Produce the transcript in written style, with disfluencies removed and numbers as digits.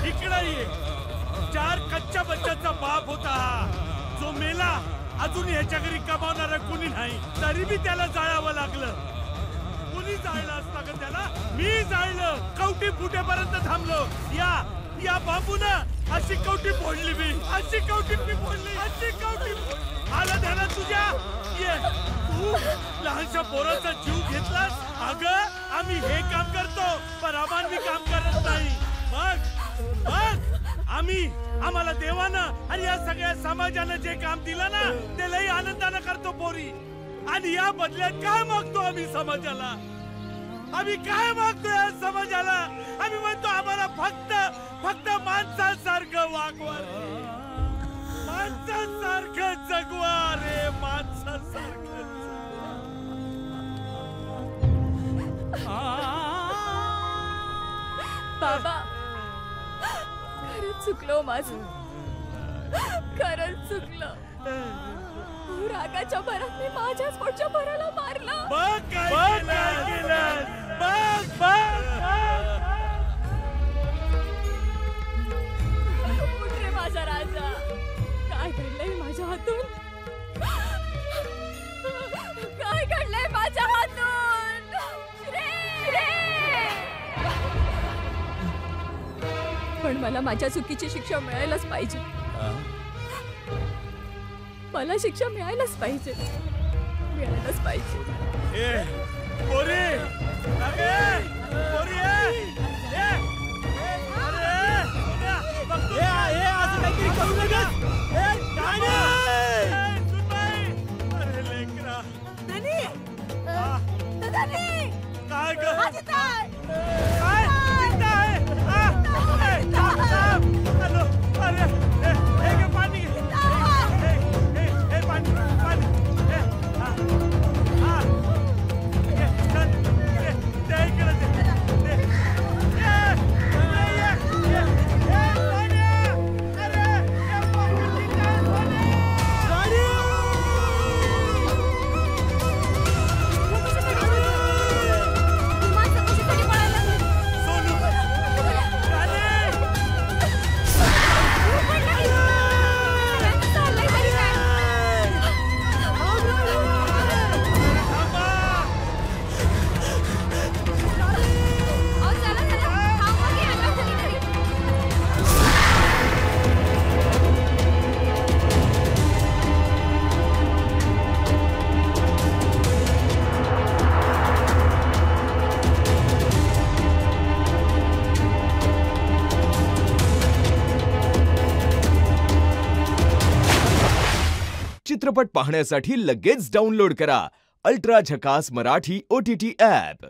इकडे ये. 4 कच्च्या बच्चांचा बाप होता हा, जो मेला. अजून ह्याच्या घरी कमावणारा कुणी नाही, तरी बी त्याला जाळावं लागलं. कुणी जाळलं असतं का त्याला? मी जाळलं. कवटी फुटेपर्यंत थांबलो. या बाबूनं अशी कवटी फोडली मी. अशी कवटी फोडली. अशी कवटी आलं ध्यानात तुझ्या? ये तू लहानशा पोराचा जीव घेतलास. अगं आम्ही हे काम करतो, पण अमानवी काम करत नाही. बघ आम्हाला देवानं आणि या सगळ्या समाजानं जे काम दिलं ना, ते लई आनंदानं करतो पोरी. आणि या बदल्यात काय मागतो आम्ही समाजाला? आम्ही काय मागतो या समाजाला? आम्ही म्हणतो आम्हाला फक्त माणसासारखं वागवा रे, माणसासारखं जगवा रे, माणसासारखं. बाबा खरंच चुकलो माझं, खरंच चुकलं. रागाच्या भरात मी माझ्याच पोटच्या पोराला मारलं. बघ काय केलं. बघ उठ रे माझा राजा. काय घडलंय माझ्या हातून? काय घडलंय माझ्या हातून? पण मला माझ्या चुकीची शिक्षा मिळायलाच पाहिजे. मला शिक्षा मिळायलाच पाहिजे. ए पोरी, पोरी असं काहीतरी करू नका. अरे लेकरा काय पाणी चित्रपट पाहण्यासाठी लगेच डाउनलोड करा अल्ट्रा झकास मराठी OTT ॲप.